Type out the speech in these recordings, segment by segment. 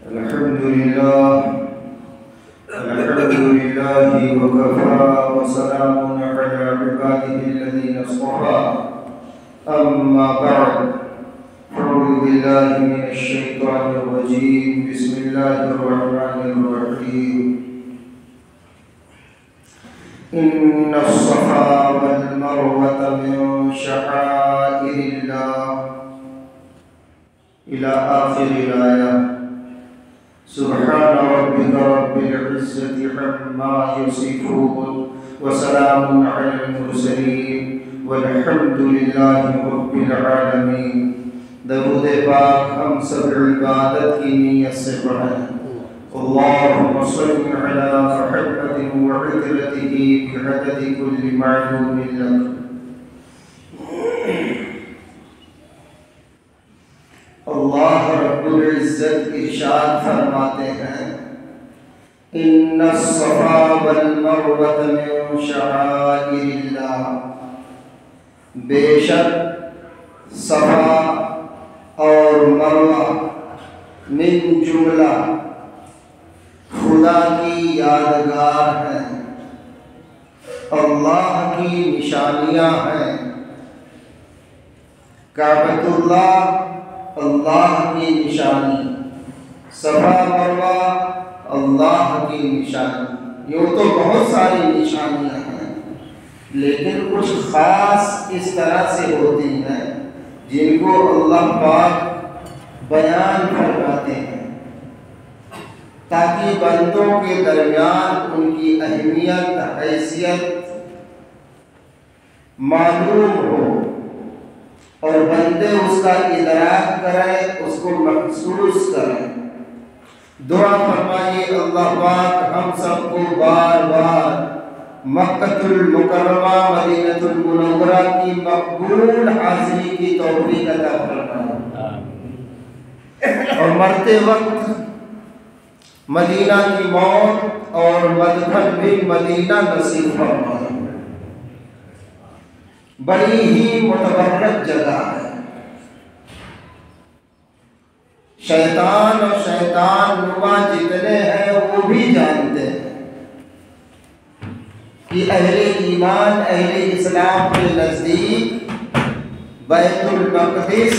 अल्हम्दुलिल्लाहि वकफ़ा वसलामुन अला इबादिहिल्लज़ीना इस्तफ़ा अम्मा बअद अऊज़ु बिल्लाहि मिनश शैतानिर रजीम बिस्मिल्लाहिर रहमानिर रहीम इन्नस सफ़ा वल मरवत मिन शआइरिल्लाह इला आखिरिल आया सुब्हान रब्बिका रब्बिल इज़्ज़ति अम्मा यसिफून व सलामुन अलल मुरसलीन वल्हम्दुलिल्लाहि रब्बिल आलमीन। दरूद पाक हम सब इबादत की नीयत से पढ़ें। अल्लाहुम्मा सल्लि अला मुहम्मदिन व इत्रतिही बिअददि कुल्लि मालूमिन लक। अल्लाह रब्बुल इज़्ज़त इरशाद फरमाते हैं, इन्नस सफ़ा वल मरवत मिन शआइरिल्लाह, बेशक सफ़ा और मरवा मिन जुमला खुदा की यादगार हैं, अल्लाह की निशानियाँ हैं। काबतुल्लाह अल्लाह की निशानी, सफ़ा मरवा अल्लाह की निशानी। यूँ तो बहुत सारी निशानियाँ हैं, लेकिन कुछ ख़ास इस तरह से होती हैं जिनको अल्लाह पाक बयान फरमाते हैं ताकि बंदों के दरमियान उनकी अहमियत हैसियत मालूम हो और बंदे उसका इदराक करें, उसको महसूस करें। दुआ फरमाइए अल्लाह पाक हम सबको बार बार मक्कतुल मुकर्रमा मदीनतुल मुनव्वरा की मकबूल हाज़िरी की तौफीक अता फरमाए और मरते वक्त मदीना की मौत और मदफन भी मदीना नसीब फरमाए। बड़ी ही मुतबर्रक जगह है। शैतान और शैतान नुमा जितने हैं वो भी जानते हैं कि अहले ईमान अहले इस्लाम के नज़दीक बैतुल मक़दिस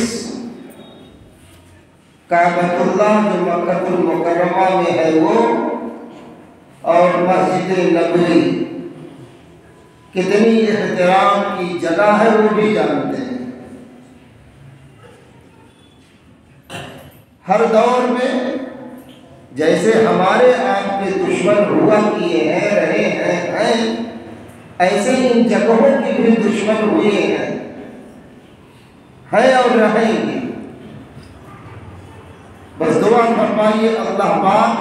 काबतुल्लाह जो मक्कतुल मुकर्रमा में है वो और मस्जिद नबवी कितनी एहतराम की जगह है वो भी जानते हैं। हर दौर में जैसे हमारे आपके दुश्मन हुआ किए हैं रहे हैं ऐसे इन जगहों के भी दुश्मन हुए हैं और रहेंगे। बस दुआ फरमाइए अल्लाह पाक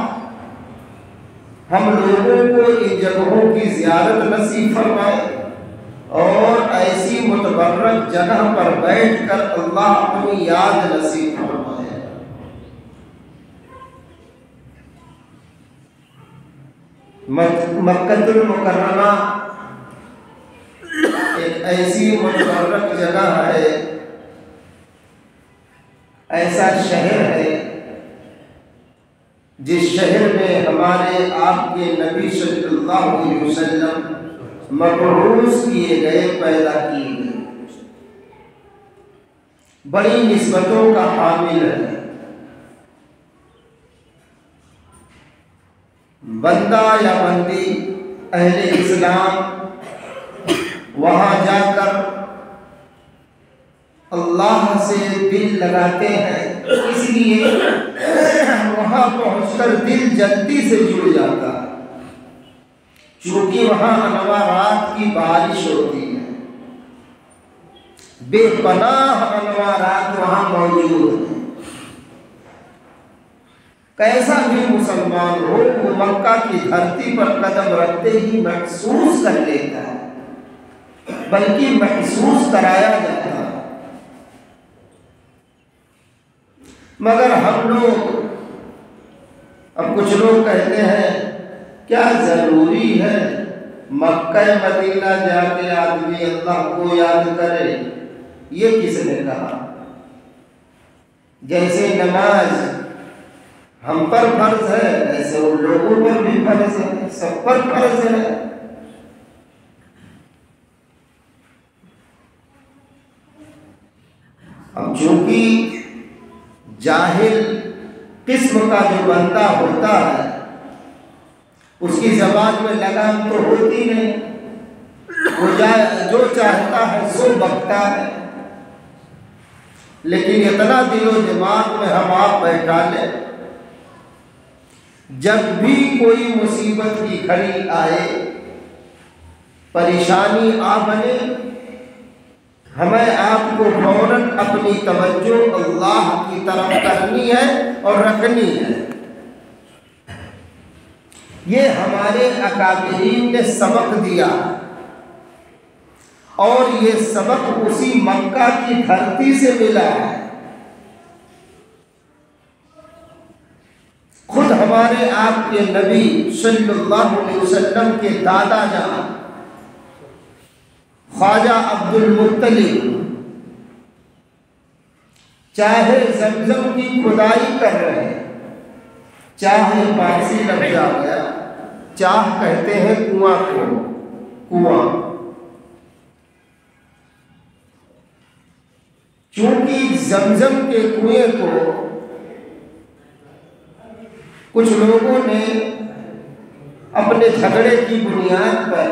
हम लोगों को इन जगहों की ज़ियारत नसीब फरमाए और ऐसी मुतबर्रक जगह पर बैठकर अल्लाह अपनी याद नसीब फरमाए। मक्कतुल मुकर्रमा एक ऐसी मुतबर्रक जगह है, ऐसा शहर है जिस शहर में हमारे आपके नबी सल्लल्लाहु अलैहि वसल्लम मबऊस किए गए, पैदा किए गए। बड़ी निस्बतों का हामिल है। बंदा या बंदी अहले इस्लाम वहाँ जाकर अल्लाह से दिल लगाते हैं, इसलिए वहाँ पहुँचकर दिल जल्दी से जुड़ जाता है। चूँकि वहाँ अनवारात की बारिश होती है, बेपनाह अनवारात वहाँ मौजूद हैं। कैसा भी मुसलमान हो वो मक्का की धरती पर कदम रखते ही महसूस कर लेता है, बल्कि महसूस कराया जाता है। मगर हम लोग अब कुछ लोग कहते हैं क्या ज़रूरी है मक्का मदीना जाके आदमी अल्लाह को याद करे? ये किसने कहा? जैसे नमाज हम पर फर्ज है, ऐसे उन लोगों पर भी फर्ज है, सब पर फर्ज है। अब चूंकि जाहिल किस्म का जो बंदा होता है उसकी ज़बान में लगाम तो होती नहीं, वो जो चाहता है सो बकता है। लेकिन इतना दिलो दिमाग में हम आप बैठा लें, जब भी कोई मुसीबत की घड़ी आए, परेशानी आ बने, हमें आपको फौरन अपनी तवज्जो अल्लाह की तरफ करनी है और रखनी है। ये हमारे अकाबिरीन ने सबक दिया और ये सबक उसी मक्का की धरती से मिला है। खुद हमारे आपके नबी सल्लल्लाहु अलैहि वसल्लम के दादा जान ख्वाजा अब्दुल मुत्तलिब चाहे ज़मज़म की खुदाई कर रहे हैं, चाहे पारसी लफ्ज़ आ गया, चाह कहते हैं कुआं को, कुआं। चूंकि ज़मज़म के कुएं को कुछ लोगों ने अपने झगड़े की बुनियाद पर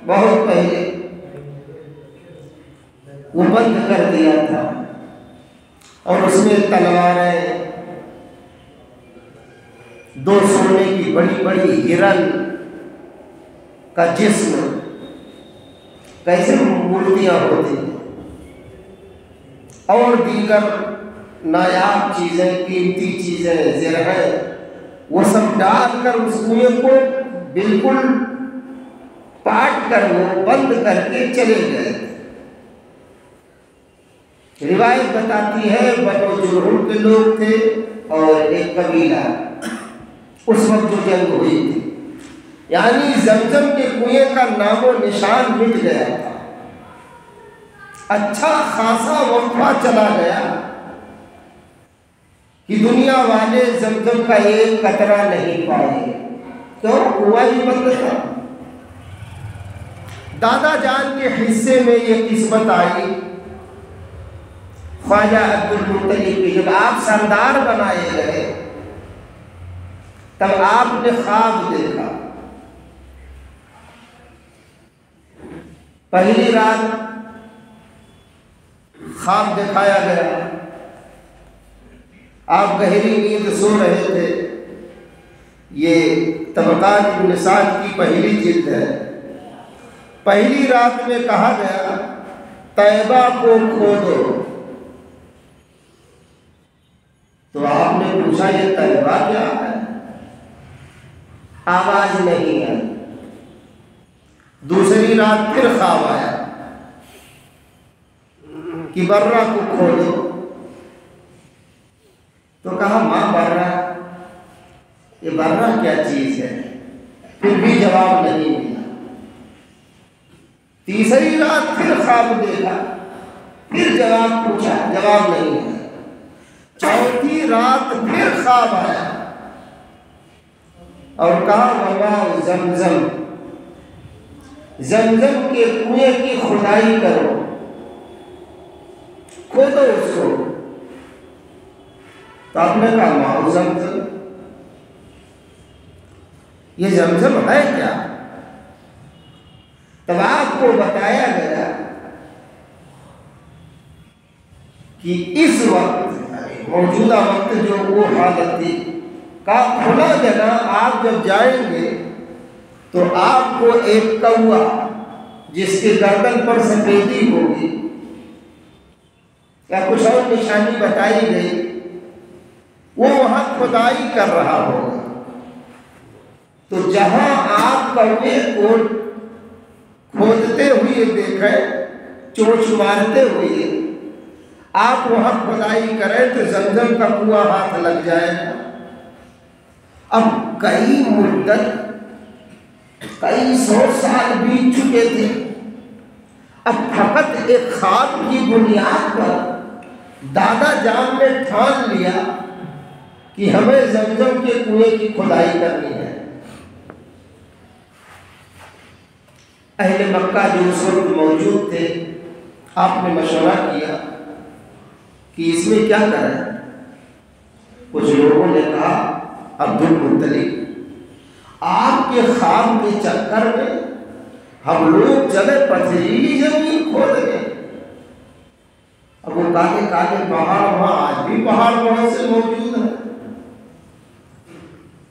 बहुत पहले वो बंद कर दिया था और उसमें तलवारें, दो सोने की बड़ी बड़ी हिरन का जिस्म, कैसे मूर्तियां होती हैं और दीगर नायाब चीजें, कीमती चीजें, ज़रहें, वो सब डालकर उस कुएं को बिल्कुल पाट कर वो बंद करके चले गए। रिवायत बताती है बनो जुरहुम के लोग थे और एक कबीला, उस वक्त जो जंग हुई थी, यानी ज़मज़म के कुएं का नामो निशान मिट गया था। अच्छा खासा वक्फा चला गया कि दुनिया वाले ज़मज़म का एक कतरा नहीं पाए, तो कुआं ही बंद था। दादा जान के हिस्से में ये किस्मत आई ख्वाजा अब्दुल मुत्तलिब की। जब आप सरदार बनाए गए तब आपने ख्वाब देखा। पहली रात ख्वाब दिखाया गया, आप गहरी नींद सो रहे थे। ये तबक़ात इब्न साद की पहली जिल्द है। पहली रात में कहा गया तैबा को खोदो, तो आपने पूछा ये तैबा क्या है? आवाज नहीं है। दूसरी रात फिर ख्वाब आया कि बर्रा को खोदो, तो कहा माँ बर्रा, ये बर्रा क्या चीज है? फिर भी जवाब नहीं मिला। तीसरी रात फिर ख्वाब देखा, फिर जवाब पूछा, जवाब नहीं है। चौथी रात फिर ख्वाब आया और कहा बाबा ज़मज़म, ज़मज़म के कुएं की खुदाई करो, खोदो उसको। तो आपने कहा माओ ज़मज़म, ये ज़मज़म है क्या? तब आपको बताया गया कि इस वक्त मौजूदा वक्त जो वो हालत थी का खुला जगह आप जब जाएंगे तो आपको एक कौआ जिसके गर्दन पर सफेदी होगी या कुछ और निशानी बताई गई, वो वहां खुदाई कर रहा होगा। तो जहां आप कौवे को खोदते हुए देखे, चोंच मारते हुए आप वहां खुदाई करें तो ज़मज़म का कुआं हाथ लग जाएगा। अब कई मुद्दत, कई 100 साल बीत चुके थे। अब फकत एक ख्वाब की बुनियाद पर दादा जान ने ठान लिया कि हमें जमजम के कुएं की खुदाई करनी है। अहले मक्का जो उस वक्त मौजूद थे, आपने मशवरा किया कि इसमें क्या करें। कुछ लोगों ने कहा, अब्दुल मुत्तलिब, आपके ख्वाब के चक्कर में हम लोग चले पथरीली जमीन खोद गए। अब वो काले काले पहाड़, वहां आज भी पहाड़ बहुत से मौजूद है।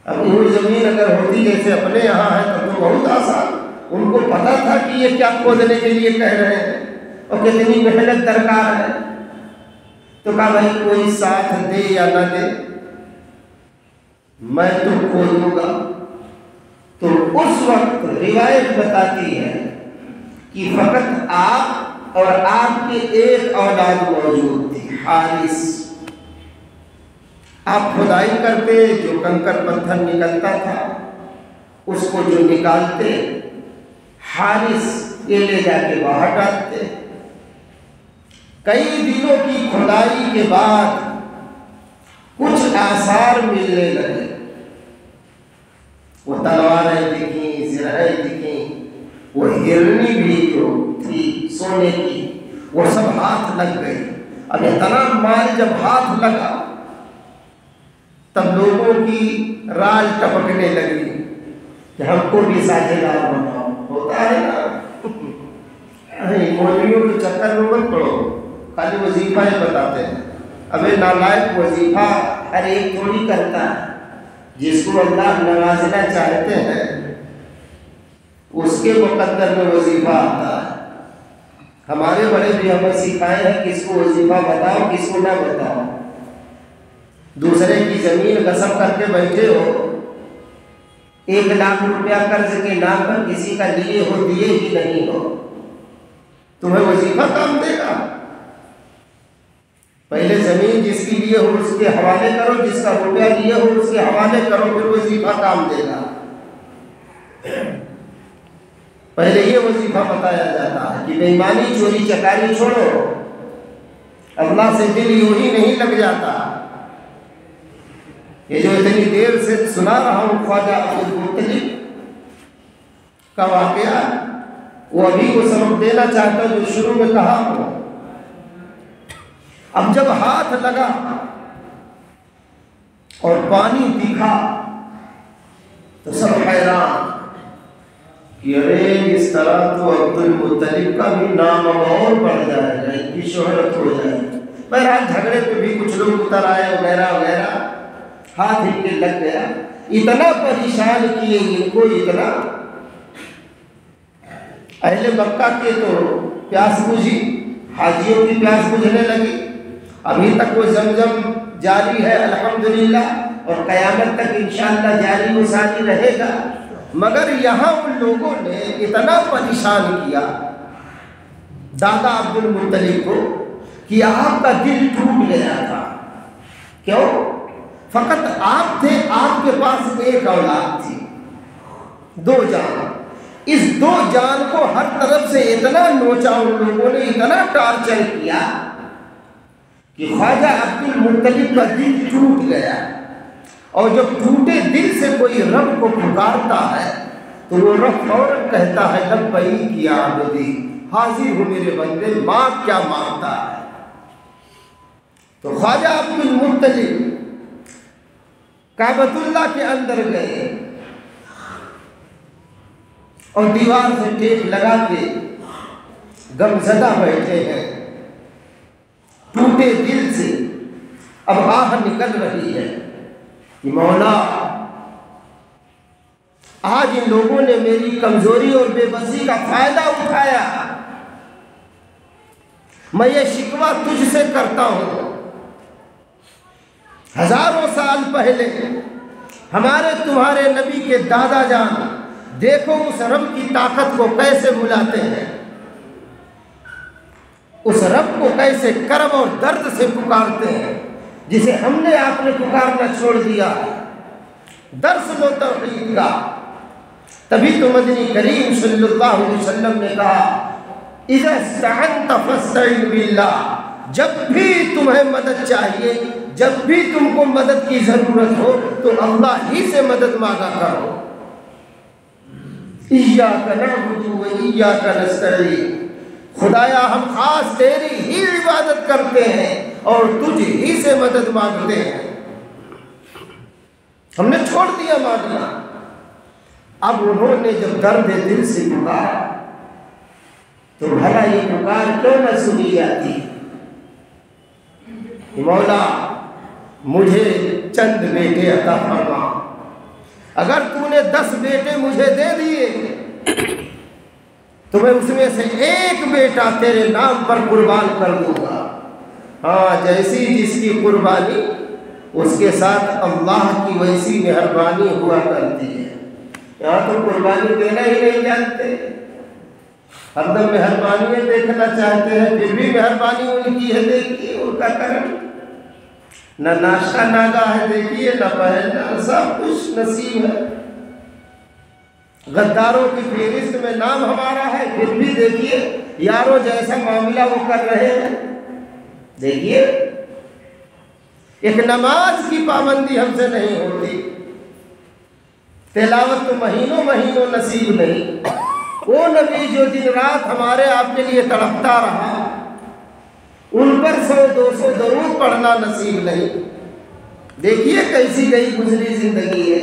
अब वो जमीन अगर होती जैसे अपने यहाँ है तब तो बहुत आसान। उनको पता था कि ये क्या खोदने के लिए कह रहे हैं और कितनी मेहनत दरकार है। तो कहा भाई कोई साथ दे या न दे, मैं तो खोदूंगा। तो उस वक्त रिवायत बताती है कि फकत आप और आपके एक औलाद मौजूद थी, हारिस। आप खुदाई करते, जो कंकर पत्थर निकलता था उसको जो निकालते, हारिस ये ले जाके बाहर डालते। कई दिनों की खुदाई के बाद कुछ आसार मिलने लगे। वो तलवारें दिखी, सिरहें दिखी, वो हिरनी भी जो थी सोने की, वो सब हाथ लग गई। अब इतना माल जब हाथ लगा तब लोगों की राल टपकने लगी कि हमको भी साझेदार बनाओ। होता है ना, मौलवियों के चक्कर में मत पड़ो, खाली वजीफा ही बताते हैं। अबे नालायक, वजीफा हर एक थोड़ी करता है। जिसको अल्लाह नवाजना चाहते हैं उसके मुकद्दर में वजीफा आता है। हमारे बड़े भी हमें सिखाए हैं किसको वजीफा बताओ, किसको ना बताओ। दूसरे की जमीन गसब करके बैठे हो, 1 लाख रुपया कर्ज के नाम पर किसी का लिए हो, दिए ही नहीं हो, तुम्हें वजीफा काम देगा? पहले जमीन जिसकी लिए हो उसके हवाले करो, जिसका रुपया लिए हो उसके हवाले करो, फिर वजीफा काम देगा। पहले ये वजीफा बताया जाता है कि बेईमानी, चोरी चकारी छोड़ो, अल्लाह से दिल यूं ही नहीं लग जाता। ये जो इतनी देर से सुना रहा हूँ ख्वाजा अब्दुल मुत्तलिब का वाकया, वो अभी को सबक देना चाहता हूँ जो शुरू में कहा हूँ। अब जब हाथ लगा और पानी दिखा तो सब हैरान कि अरे इस तरह तो अब्दुल मुत्तलिब का भी नाम और बढ़ जाएगा, इनकी शोहरत हो जाएगी। बहरहाल झगड़े पे भी कुछ लोग उतर आए वगैरह वगैरह, हाथ इनके लग गया। इतना परेशान किए इनको, इतना। अहले मक्का के तो प्यास बुझी, हाजियों की प्यास बुझने लगी। अभी तक वो जमजम जारी है अल्हम्दुलिल्लाह, और क़यामत तक इंशाअल्लाह जारी व सारी रहेगा। मगर यहाँ उन लोगों ने इतना परेशान किया दादा अब्दुल मुत्तलिब को कि आपका दिल टूट गया था। क्यों? फकत आप थे, आपके पास एक औलाद थी, 2 जान। इस 2 जान को हर तरफ से इतना नोचा उन लोगों ने, इतना टॉर्चर किया कि ख्वाजा अब्दुल मुत्तलिब का दिल टूट गया। और जब टूटे दिल से कोई रब को पुकारता है तो वो रब फौरन कहता है लब्बैक या अब्दी, हाजिर हूँ मेरे बंदे, माँ क्या मांगता है। तो ख्वाजा अब्दुल मुत्तलिब काबतुल्लाह के अंदर गए और दीवार से टेक लगा के गमज़दा बैठे हैं। टूटे दिल से अब आह निकल रही है कि मौला, आज इन लोगों ने मेरी कमजोरी और बेबसी का फायदा उठाया। मैं ये शिकवा तुझसे करता हूं। हजारों साल पहले हमारे तुम्हारे नबी के दादा जान, देखो उस रब की ताकत को कैसे बुलाते हैं, उस रब को कैसे कर्ब और दर्द से पुकारते हैं, जिसे हमने आपने पुकारना छोड़ दिया। दर्स लो तौहीद का। तभी तो मदनी करीम सल्लल्लाहु अलैहि वसल्लम ने कहा, इज़ा इस्तअनत फस्तईन बिल्लाह, जब भी तुम्हें मदद चाहिए जब भी तुमको मदद की जरूरत हो तो अल्लाह ही से मदद मांगा करो। इय्याका नअबुदु व इय्याका नस्तईन, खुदाया हम खास तेरी ही इबादत करते हैं और तुझ ही से मदद मांगते हैं। हमने छोड़ दिया मांगना। अब उन्होंने जब दर्द दिल से पुकारा तो भला ये पुकार क्यों न सुनी जाती। मौला मुझे चंद बेटे अता फरमा, अगर तूने 10 बेटे मुझे दे दिए तो मैं उसमें से एक बेटा तेरे नाम पर कुर्बान कर दूंगा। हाँ, जैसी जिसकी कुर्बानी उसके साथ अल्लाह की वैसी मेहरबानी हुआ करती है। यहाँ तो कुर्बानी देना ही नहीं जानते, हरदम मेहरबानी देखना चाहते हैं, फिर भी मेहरबानी उनकी है। देखिए उनका कर्म, न नाश्ता नागा है, देखिए न पहनना, सब कुछ नसीब है। गद्दारों की फेहरिस्त में नाम हमारा है, फिर भी देखिए यारों जैसा मामला वो कर रहे हैं। देखिए एक नमाज की पाबंदी हमसे नहीं होती, तिलावत तो महीनों महीनों नसीब नहीं। वो नबी जो दिन रात हमारे आपके लिए तड़पता रहा, उन पर 100-200 दरूद पढ़ना नसीब नहीं। देखिए कैसी गई गुजरी जिंदगी है।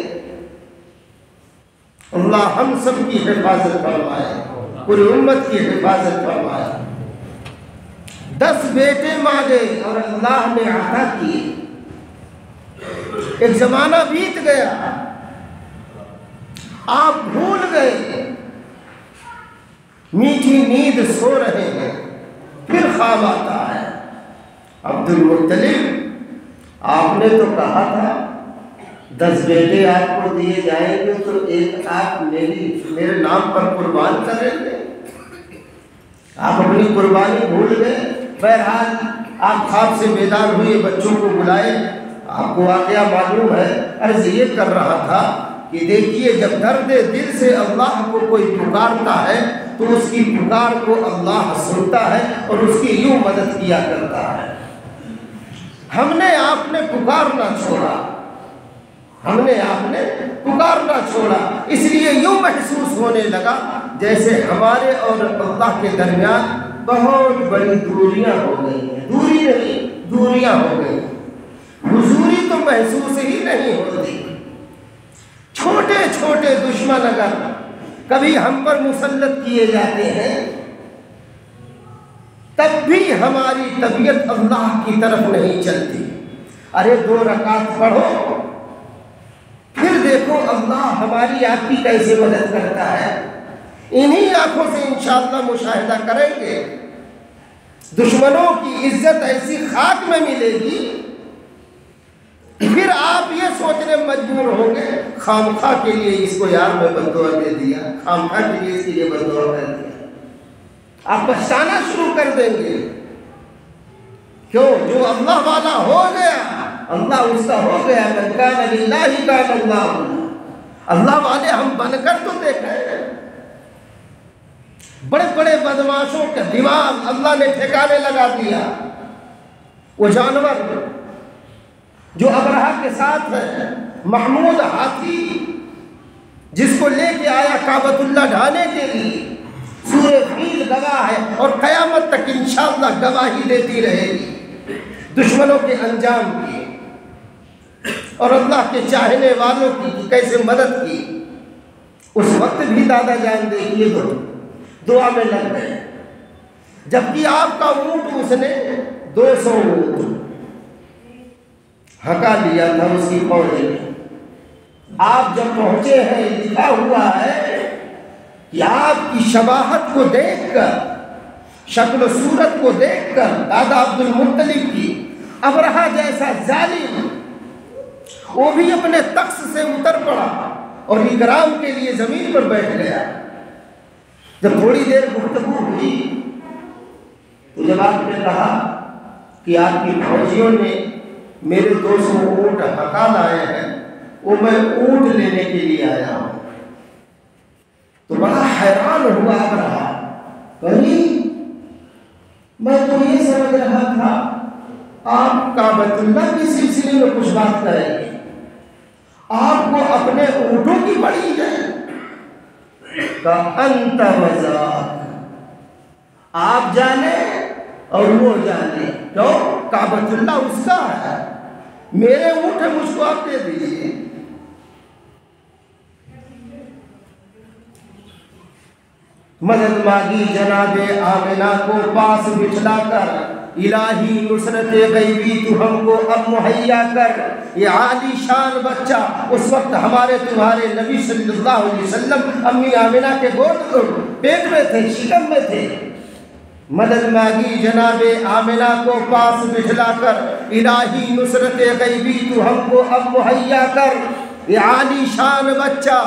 अल्लाह हम सब की हिफाजत फरमाए, पूरी उम्मत की हिफाजत फरमाए। 10 बेटे मांगे और अल्लाह ने अता किए। एक जमाना बीत गया, आप भूल गए, मीठी नींद सो रहे हैं, फिर ख्वाब आता है। अब्दुल मुत्तलिब, आपने तो कहा था 10 बेटे आपको दिए जाएंगे तो एक आप मेरे नाम पर कुर्बान करेंगे। आप अपनी कुर्बानी भूल गए। बहरहाल आप ख्वाब से बेदार हुए, बच्चों को बुलाए, आपको वाकया मालूम है। अर्ज ये कर रहा था कि देखिए जब दर्द दिल से अल्लाह को कोई पुकारता है तो उसकी पुकार को अल्लाह सुनता है और उसकी यूं मदद किया करता है। हमने आपने पुकारना छोड़ा, हमने आपने पुकारना छोड़ा, इसलिए यूं महसूस होने लगा जैसे हमारे और अल्लाह के दरमियान बहुत बड़ी दूरियां हो गई हैं। दूरी नहीं, दूरियां हो गई। हुजूरी तो महसूस ही नहीं होती। छोटे छोटे दुश्मन अगर कभी हम पर मुसल्लत किए जाते हैं तब भी हमारी तबीयत अल्लाह की तरफ नहीं चलती। अरे 2 रकात पढ़ो, फिर देखो अल्लाह हमारी आपकी कैसे मदद करता है। इन्हीं आंखों से इंशाअल्लाह मुशाहिदा करेंगे। दुश्मनों की इज्जत ऐसी खाक में मिलेगी, फिर आप ये सोचने मजबूर होंगे खामखा के लिए इसको यार मैं बददुआ दे दिया, खामखा के लिए इसके लिए बददुआ कर दिया। आप पछताना शुरू कर देंगे। क्यों? जो अल्लाह वाला हो गया, अल्लाह उसका हो गया। मन कान लिल्लाहि कान अल्लाह। अल्लाह वाले हम बनकर तो देखें। बड़े बड़े बदमाशों का दिमाग अल्लाह ने ठिकाने लगा दिया। वो जानवर जो अबरहा के साथ है, महमूद हाथी जिसको लेके आया काबतुल्लाह ढाने के लिए, सूरह फील गवाह है और क़यामत तक इंशाअल्लाह गवाही देती रहेगी दुश्मनों के अंजाम की और अल्लाह के चाहने वालों की कैसे मदद की। उस वक्त भी दादा जान देखिए दुआ में लग गए, जबकि आपका ऊँट उसने 200 ऊँट हका लिया था उसकी पौधे में। आप जब पहुंचे हैं, लिखा हुआ है कि आपकी शबाहत को देखकर, शक्ल सूरत को देखकर दादा अब्दुल मुत्तलिब की अबरहा जैसा जालिम वो भी अपने तख्त से उतर पड़ा और इकराम के लिए जमीन पर बैठ गया। जब थोड़ी देर गुफ्तगू हुई तो जब आपने कहा कि आपकी फौजियों ने मेरे 200 ऊँट हका लाए हैं, वो मैं ऊँट लेने के लिए आया हूँ, तो बड़ा हैरान हुआ अबरहा। कहीं मैं तो ये समझ रहा था आप काबतुल्लाह के सिलसिले में कुछ बात करेंगे, आपको अपने ऊँटों की पड़ी है का अंत वज़ाक, आप जाने और वो जाने, तो काबतुल्लाह उसका है, मेरे ऊँट है, मुझको आप दे दीजिए। मदद मांगी जनाबे आमिना को पास बिठलाकर, इलाही नुसरत गैबी तू हमको अब मुहैया कर। ये आलीशान बच्चा उस वक्त हमारे तुम्हारे नबी सल्लल्लाहु अलैहि वसल्लम अम्मी आमिना के गोद पेट में थे, शिकम में थे। मदद मांगी जनाबे आमिना को पास बिठलाकर, इलाही नुसरत गैबी तू हमको अब मुहैया कर। ये आलीशान बच्चा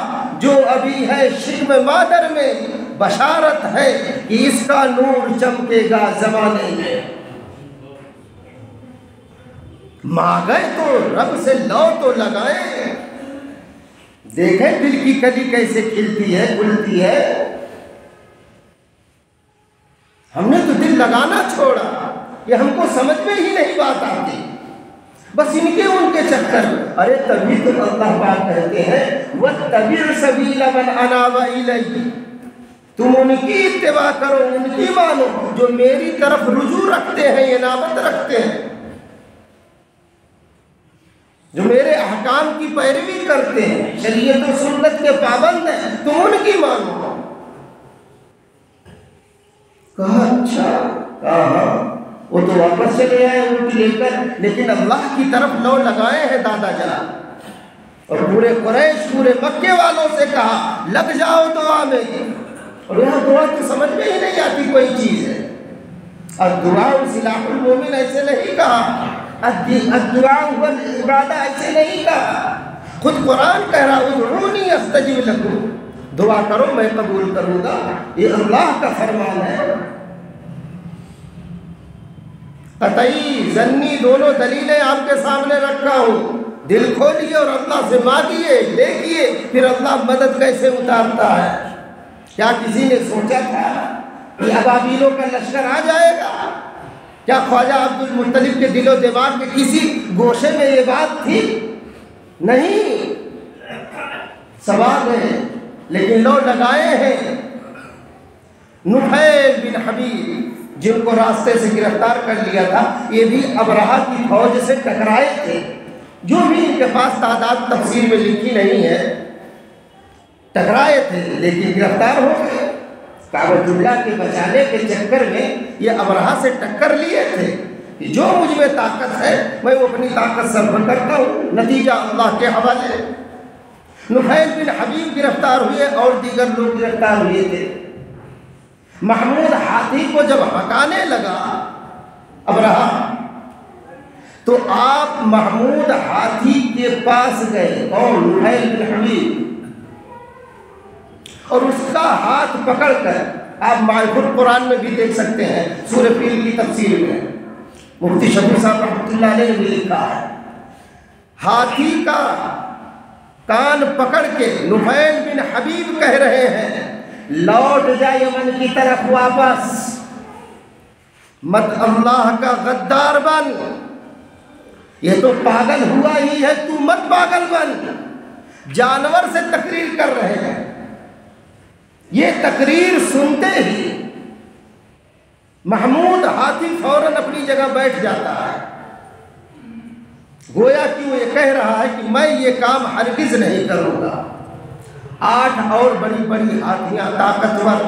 जो अभी है शिकम मादर में, बशारत है कि इसका नूर चमकेगा जमाने में। मांगे तो रब से लौ तो लगाए, देखें दिल की कली कैसे खिलती है, खुलती है। हमने तो दिल लगाना छोड़ा, ये हमको समझ में ही नहीं बात आती, बस इनके उनके चक्कर में। अरे तभी तो अल्लाह पाक कहते हैं वत्तबिअ सबीला मन अनाब इलैहि, तुम उनकी इत्तिबा करो, उनकी मानो जो मेरी तरफ रुजू रखते हैं, इनाबत रखते हैं, जो मेरे अहकाम की पैरवी करते हैं, शरीयत और सुन्नत के पाबंद हैं, तुम उनकी मानो। कहा अच्छा, कहा वो तो वापस चले आए ऊँट लेकर, लेकिन अल्लाह की तरफ लौ लगाए हैं दादा जान। और पूरे कुरैश, पूरे मक्के वालों से कहा लग जाओ दुआ में। और यहाँ दुआ तो समझ में ही नहीं आती कोई चीज़ है। और दुआ सिलाहुल मोमिन ऐसे नहीं कहा, दुआ इबादा ऐसे नहीं कहा। खुद कुरान कह रहा उदऊनी अस्तजिब लकुम, दुआ करो मैं कबूल करूँगा, ये अल्लाह का फरमान है। कतई जन्नी दोनों दलीलें आपके सामने रखा हूँ, दिल खोलिए और अल्लाह से मांगिए, देखिए फिर अल्लाह मदद कैसे उतारता है। क्या किसी ने सोचा था कि अबाबीलों का लश्कर आ जाएगा? क्या ख्वाजा अब्दुल मुत्तलिब के दिलो दिमाग के किसी गोशे में ये बात थी? नहीं, सवाल है, लेकिन लोग लगाए हैं। नुफैल बिन हबीब जिनको रास्ते से गिरफ्तार कर लिया था, ये भी अबरहा की फौज से टकराए थे। जो भी इनके पास तादाद तफसीर में लिखी नहीं है, टकराए थे लेकिन गिरफ्तार हो गए। काबतुल्लाह के बचाने के चक्कर में ये अबरहा से टक्कर लिए थे कि जो मुझ में ताकत है मैं वो अपनी ताकत सर्व करता हूँ, नतीजा अल्लाह के हवाले। नुफैल बिन हबीब गिरफ्तार हुए और दीगर लोग गिरफ्तार हुए थे। महमूद हाथी को जब हकाने लगा अबरहा, तो आप महमूद हाथी के पास गए और नुफैल बिन हबीब, और उसका हाथ पकड़कर, आप मायफुल कुरान में भी देख सकते हैं, सूरह फील की तफसीर में मुफ्ती शफी साहब रहमतुल्लाह अलैह ने भी लिखा है, हाथी का कान पकड़ के नुफैल बिन हबीब कह रहे हैं लौट जा यमन की तरफ वापस, मत अल्लाह का गद्दार बन, ये तो पागल हुआ ही है, तू मत पागल बन। जानवर से तकरीर कर रहे हैं। ये तकरीर सुनते ही महमूद हाथी फौरन अपनी जगह बैठ जाता है, गोया कि वो ये कह रहा है कि मैं ये काम हरगिज नहीं करूँगा। 8 और बड़ी बड़ी हाथियाँ ताकतवर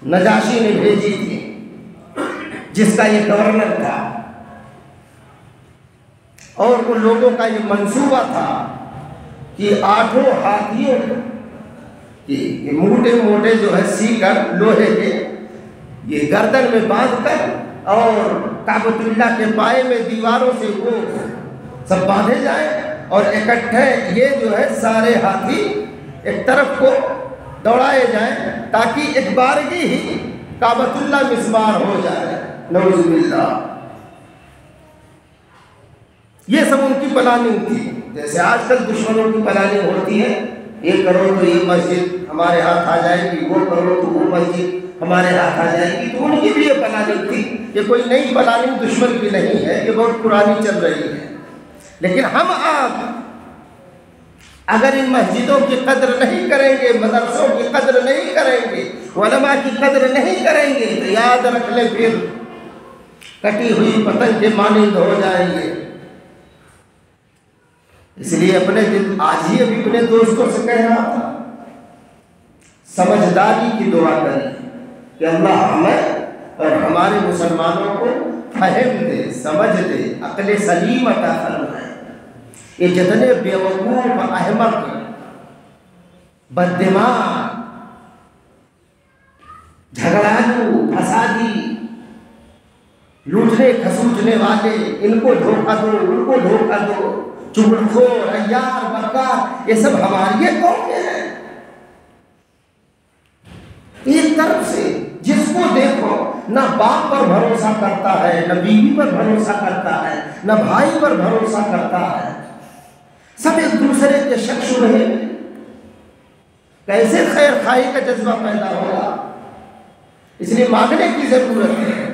नजाशी ने भेजी थी, जिसका ये गवर्नर था, और उन लोगों का ये मंसूबा था कि 8 हाथियों ये मोटे मोटे जो है सीकर लोहे के ये गर्दन में बांधकर और काबतुल्लाह के पाए में दीवारों से वो सब बांधे जाए और इकट्ठे ये जो है सारे हाथी एक तरफ को दौड़ाए जाए ताकि एक बारगी ही काबतुल्लाह मिसमार हो जाए। नऊजुबिल्लाह। ये सब उनकी प्लानिंग थी, जैसे आजकल दुश्मनों की प्लानिंग होती है, ये करो तो ये मस्जिद हमारे हाथ आ जाएगी, वो करो तो वो मस्जिद हमारे हाथ आ जाएगी, तो उनकी भी ये प्लानिंग थी। ये कोई नई प्लानिंग दुश्मन की नहीं है, ये बहुत पुरानी चल रही है। लेकिन हम आप अगर इन मस्जिदों की कद्र नहीं करेंगे, मदरसों की कद्र नहीं करेंगे, उलमा की कद्र नहीं करेंगे, तो याद रख ले फिर कटी हुई पतंग के मानिंद हो जाएंगे। इसलिए अपने दिल आज ही अभी अपने दोस्तों से कह रहा था, समझदारी की दुआ करें कि अल्लाह हमें और हमारे मुसलमानों को फहम दे, समझ दे, अक्ल सलीम अता फरमाए। ये जितने बेवकूफ, अहमक, बददिमाग, झगड़ालू, फसादी, लूटने खसूटने वाले, इनको धोखा दो, उनको धोखा दो, चुगलखोर, अय्यार, बक्कार, ये सब हमारी कौम में है। एक तरफ से जिसको देखो ना बाप पर भरोसा करता है, न बीवी पर भरोसा करता है, न भाई पर भरोसा करता है, सब एक दूसरे के शक शुबहे में। कैसे खैर खाई का जज्बा पैदा होगा? इसलिए मांगने की जरूरत है।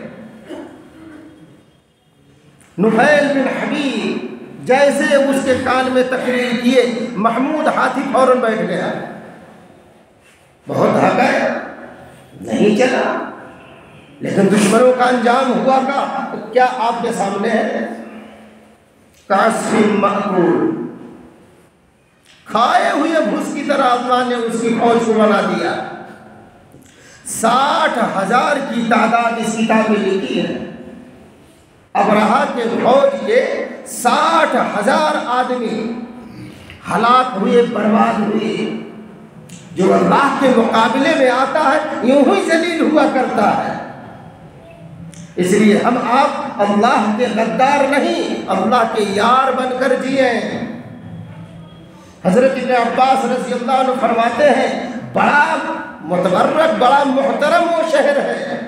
नुफैल बिन हबीब जैसे उसके कान में तकरीर किए, महमूद हाथी फौरन बैठ गया। बहुत हकाया, नहीं चला, लेकिन दुश्मनों का अंजाम हुआ का क्या आपके सामने है। कासिम मकबूल, खाए हुए भूस की तरह अल्लाह ने उसकी फौज को बना दिया। 60,000 की तादाद इस किताब में लिखी है। अबरहा के फौज के 60,000 आदमी हलाक हुए, बर्बाद हुए। जो अल्लाह के मुकाबले में आता है यूं ही जलील हुआ करता है। इसलिए हम आप अल्लाह के गद्दार नहीं, अल्लाह के यार बनकर जिए। हजरत इब्न अब्बास रज़ी अल्लाह अन्हु फरमाते हैं, बड़ा मुतबर्रक, बड़ा मुहतरम वो शहर है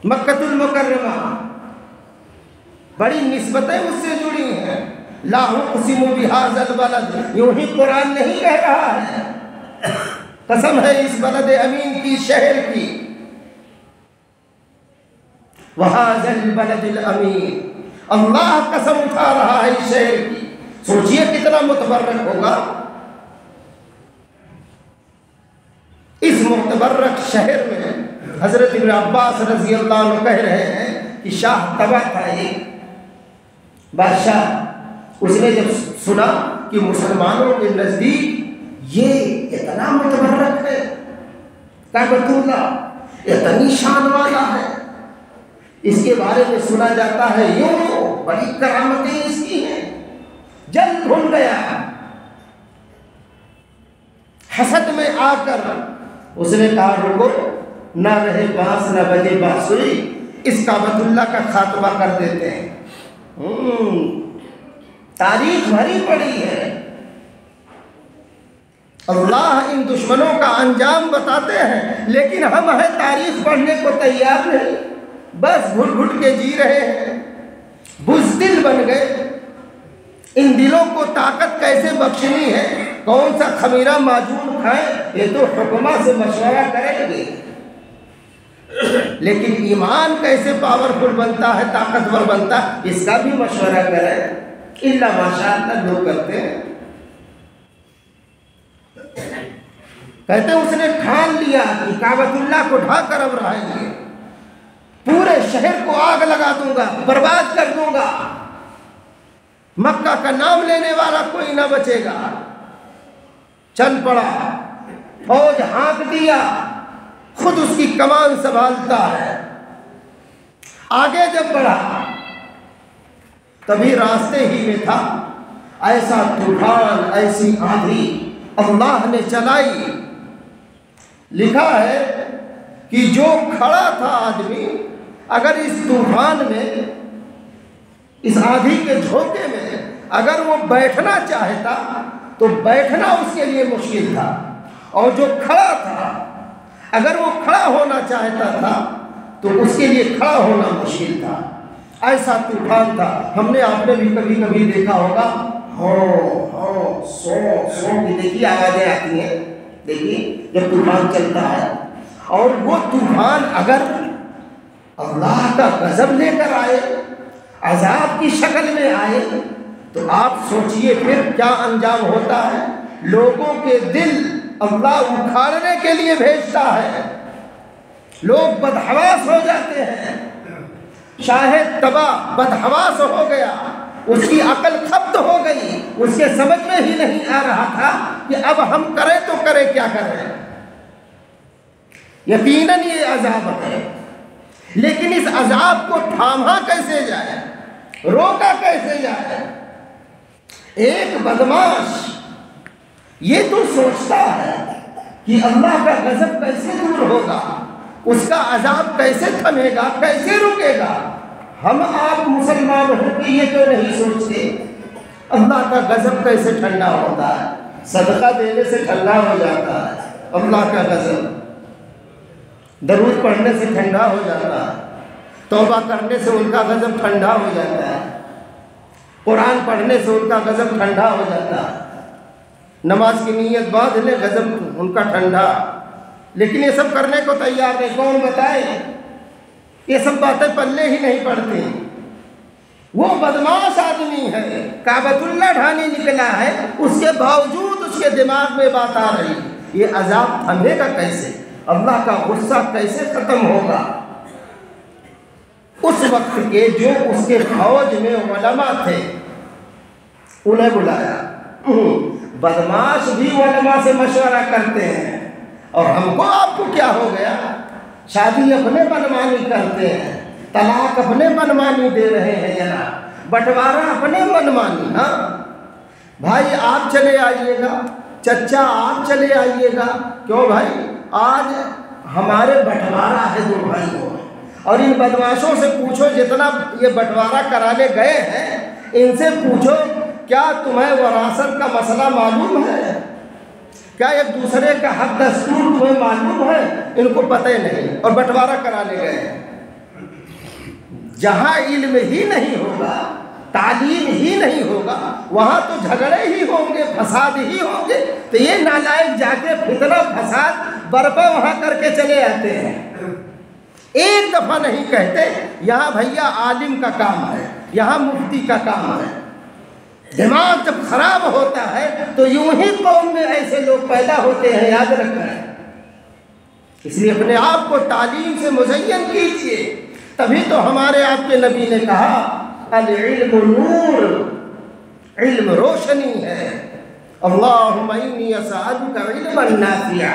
मक्कतुल मुकर्रमा, बड़ी निस्बतें उससे जुड़ी हैं। ला उक़सिमु बिहाज़ल बलद, यूं ही कुरान नहीं कह रहा है, कसम है इस बलद अमीन की, शहर की। वहाज़ल बलदिल अमीन, अल्लाह कसम उठा रहा है इस शहर की। सोचिए कितना मुतबर्रक होगा। इस मुतबर्रक शहर में हजरत इब्न अब्बास रज़ी अल्लाह अन्हु कह रहे हैं कि शाह तबा था एक बादशाह। उसने जब सुना कि मुसलमानों के नजदीक ये इतना मुतबर्रक है, काबतुल्लाह इतनी शान वाला है, इसके बारे में सुना जाता है, यूं बड़ी करामतें इसकी हैं, जल्द भूल गया। हसद में आकर उसने कहा, रुको, ना रहे बांस ना बजे बांसुरी, इस काबतुल्लाह का खात्मा कर देते हैं। तारीख भरी पड़ी है। अल्लाह इन दुश्मनों का अंजाम बताते हैं, लेकिन हम है तारीख पढ़ने को तैयार नहीं, बस घुट घुट के जी रहे हैं, बुज़दिल बन गए। इन दिलों को ताकत कैसे बख्शनी है, कौन सा खमीरा माजून खाएं, ये तो हुक्मा से मशवरा करेंगे, लेकिन ईमान कैसे पावरफुल बनता है, ताकतवर बनता है, इसका भी मशवरा करें। इल्ला माशाअल्लाह लोग करते हैं। कहते उसने ठान लिया कि काबतुल्लाह को ढाकर अब रहेंगे, पूरे शहर को आग लगा दूंगा, बर्बाद कर दूंगा, मक्का का नाम लेने वाला कोई ना बचेगा। चल पड़ा, फौज हाँक दिया, खुद उसकी कमान संभालता है। आगे जब बढ़ा तभी रास्ते ही में था ऐसा तूफान, ऐसी आंधी अल्लाह ने चलाई। लिखा है कि जो खड़ा था आदमी, अगर इस तूफान में, इस आंधी के झोंके में अगर वो बैठना चाहता तो बैठना उसके लिए मुश्किल था, और जो खड़ा था अगर वो खड़ा होना चाहता था तो उसके लिए खड़ा होना मुश्किल था। ऐसा तूफान था। हमने आपने भी कभी कभी देखा होगा, हो सो की देखिए आवाजें आती हैं, देखिए जब तूफान चलता है, और वो तूफान अगर अल्लाह का गजब लेकर आए, अजाब की शक्ल में आए, तो आप सोचिए फिर क्या अंजाम होता है। लोगों के दिल अल्लाह उखाड़ने के लिए भेजता है, लोग बदहवास हो जाते हैं। शाहिद तबाह बदहवास हो गया, उसकी अकल खप्त हो गई, उसके समझ में ही नहीं आ रहा था कि अब हम करें तो करें क्या करें। यकीनन ये अजाब है, लेकिन इस अजाब को थामा कैसे जाए, रोका कैसे जाए। एक बदमाश ये तो सोचता है कि अल्लाह का गजब कैसे दूर होगा, उसका अजाब कैसे थमेगा, कैसे रुकेगा। हम आप मुसलमान होकर ये क्यों नहीं सोचते अल्लाह का गजब कैसे ठंडा होता है। सदका देने से ठंडा हो जाता है अल्लाह का गजब, दरूद पढ़ने से ठंडा हो जाता है, तौबा करने से उनका गजब ठंडा हो जाता है, कुरान पढ़ने से उनका गजब ठंडा हो जाता है, नमाज की नीयत बांधने गजब उनका ठंडा। लेकिन ये सब करने को तैयार नहीं। कौन बताए, ये सब बातें पल्ले ही नहीं पड़ती। वो बदमाश आदमी है, काबतुल्लाह ढाने निकला है, उसके बावजूद उसके दिमाग में बात आ रही, ये अजाब थमेगा कैसे, अल्लाह का गुस्सा कैसे खत्म होगा। उस वक्त के जो उसके फौज में उलमा थे उन्हें बुलाया। बदमाश भी उलमा से मशवरा करते हैं, और हमको आपको क्या हो गया, शादी अपने मनमानी करते हैं, तलाक अपने मनमानी दे रहे हैं, जनाब बंटवारा अपने मनमानी। हाँ भाई आप चले आइएगा, चचा आप चले आइएगा, क्यों भाई आज हमारे बंटवारा है दो भाइयों में। और इन बदमाशों से पूछो जितना ये बंटवारा कराने गए हैं, इनसे पूछो क्या तुम्हें वरासत का मसला मालूम है, क्या एक दूसरे का हक दस्तूर तुम्हें मालूम है। इनको पता ही नहीं और बंटवारा कराने गए। जहाँ इल्म ही नहीं होगा, तालीम ही नहीं होगा, वहाँ तो झगड़े ही होंगे, फसाद ही होंगे। तो ये नालायक जाके फितना फसाद बर्पा वहाँ करके चले आते हैं। एक दफ़ा नहीं कहते यहाँ भैया आलिम का काम है, यहाँ मुफ्ती का काम है। दिमाग जब खराब होता है तो यूं ही कौम में ऐसे लोग पैदा होते हैं, याद रखना। इसलिए अपने आप को तालीम से मुज़य्यन कीजिए, तभी तो हमारे आपके नबी ने कहा अल इल्म नूर, इल्म रोशनी है। अल्लाहुम्मा इन्नी असअलुका इल्मन नाफिआ।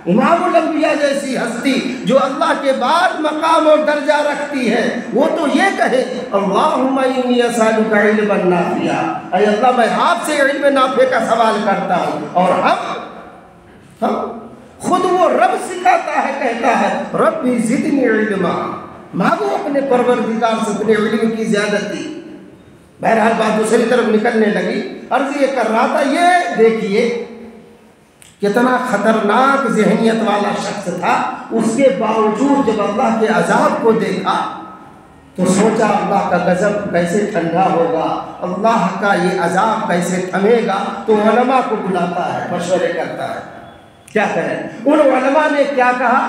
इमामुल अंबिया जैसी हस्ती जो अल्लाह के बाद मकाम और दर्जा रखती है, वो तो ये कहे अल्लाहुम्मा इन्नी असअलुका इल्मन नाफिआ, ऐ अल्लाह मैं आपसे इल्म नाफे का सवाल करता हूँ। और हम खुद वो रब सिखाता है, कहता है रब्बी ज़िदनी इल्मा, मांगो अपने परवरदिगार से अपने इल्म की ज़्यादती। बहरहाल बात दूसरी तरफ निकलने लगी। अर्ज़ ये कर रहा था, ये देखिए कितना खतरनाक जहनियत वाला शख्स था। उसके बावजूद जब अल्लाह के अजाब को देखा तो सोचा अल्लाह का गजब कैसे ठंडा होगा, अल्लाह का ये अजाब कैसे थमेगा। तो उलमा को बुलाता है, मशवरे करता है, क्या करें। उन उलमा ने क्या कहा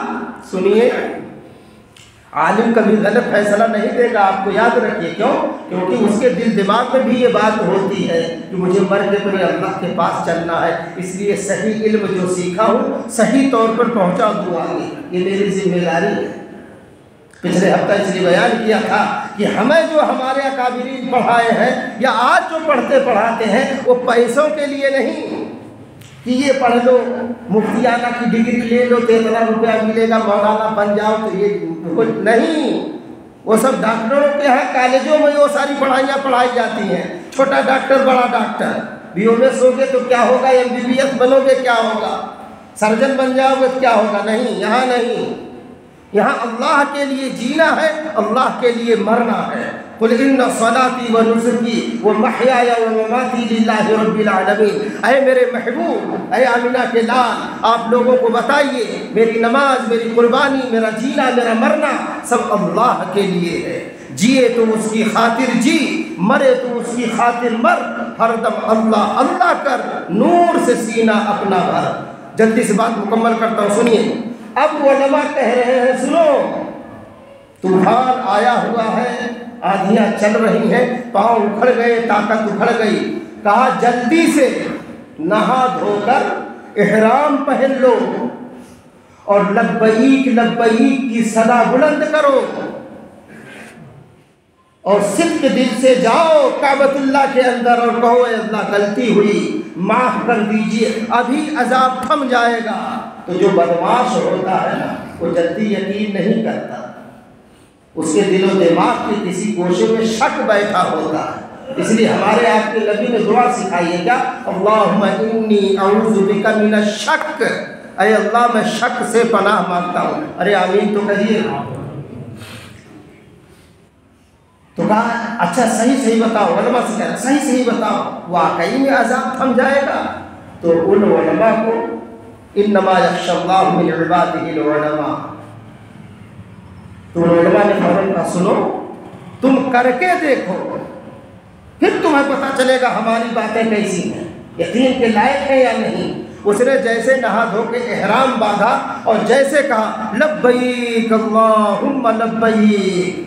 सुनिए। आलिम कभी गलत फैसला नहीं देगा, आपको याद रखिए। क्यों? क्योंकि उसके दिल दिमाग में भी ये बात होती है कि मुझे मर के पर अल्लाह के पास चलना है, इसलिए सही इल्म जो सीखा हूँ सही तौर पर पहुँचा दूँ आगे, ये मेरी जिम्मेदारी है। पिछले हफ्ता इसलिए बयान किया था कि हमें जो हमारे अकाबिरीन पढ़ाए हैं या आज जो पढ़ते पढ़ाते हैं वो पैसों के लिए नहीं कि ये पढ़ लो, मुफ्तियाना की डिग्री ले लो तो इतना रुपया मिलेगा, मौलाना बन जाओ तो ये नहीं। वो सब डॉक्टरों के यहाँ कॉलेजों में वो सारी पढ़ाइयाँ पढ़ाई जाती हैं। छोटा डॉक्टर बड़ा डॉक्टर, BOMS होगे तो क्या होगा, MBBS बनोगे क्या होगा, सर्जन बन जाओगे तो क्या होगा। नहीं, यहाँ नहीं। यहाँ अल्लाह के लिए जीना है, अल्लाह के लिए मरना है। कुल इन्ना सलाती व नुसुकी व महयाया व ममाती लिल्लाहि रब्बिल आलमीन। ऐ मेरे महबूब, ऐ आमिना के लाल, आप लोगों को बताइए मेरी नमाज, मेरी कुर्बानी, मेरा जीना, मेरा मरना सब अल्लाह के लिए है। जिए तो उसकी खातिर जी, मरे तो उसकी खातिर मर, हरदम अल्लाह अल्लाह कर, नूर से सीना अपना भर। जल्दी से बात मुकम्मल करता हूँ, सुनिए। अब उलमा कह रहे हैं सुनो, तूफान आया हुआ है, आंधियां चल रही हैं, पांव उखड़ गए, ताकत उखड़ गई। कहा जल्दी से नहा धोकर इहराम पहन लो और लब्बैक लब्बैक की सदा बुलंद करो और सिद्क दिल से जाओ काबतुल्लाह के अंदर और कहो अल्लाह गलती हुई, माफ कर दीजिए, अभी अजाब थम जाएगा। तो जो बदमाश होता है ना, वो जल्दी यकीन नहीं करता, उसके दिलो दिमाग के किसी गोशे में शक बैठा होता है। इसलिए हमारे आपके नबी ने दुआ सिखाई है क्या, अल्लाहुम्मा इन्नी अऊज़ु बिका मिनश शक, अरे अल्लाह मैं शक से पनाह मांगता हूँ। अरे आमीन तो कहिए। तो कहा अच्छा सही बताओ, उलमा से कह सही बताओ, वाकई में अज़ाब थम जाएगा? तो उन उलमा को इन्नमा यख्शल्लाहु मिन इबादिहिल उलमा, तो उलमा ने फौरन कहा सुनो, तुम करके देखो, फिर तुम्हें पता चलेगा हमारी बातें कैसी हैं, यकीन के लायक है या नहीं। उसने जैसे नहा धो के इहराम बांधा और जैसे कहा लब्बैक अल्लाहुम्मा लब्बैक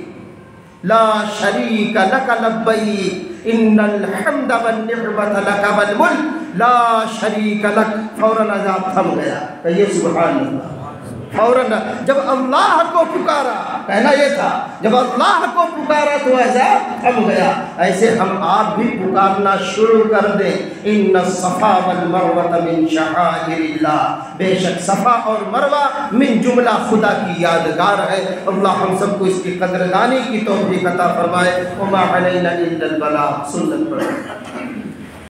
ला शरीक लक लब्बैक इन्नल हम्द वन निअमत लक वल मुल्क ला शरीक लक, फौरन अज़ाब थम गया। कहिए सुभान अल्लाह। फौरन जब अल्लाह को पुकारा, कहना ये था जब अल्लाह को पुकारा तो अज़ाब थम गया। ऐसे हम आप भी पुकारना शुरू कर दें, इन्ना सफ़ा वल मरवा मिन शआइरिल्लाह, बेशक सफ़ा और मरवा मिन जुमला खुदा की यादगार है। अल्लाह हम सबको इसकी कदरदानी की तौफीक अता फरमाए। वमा अलैना इल्लल बलाग। सुन्नत पर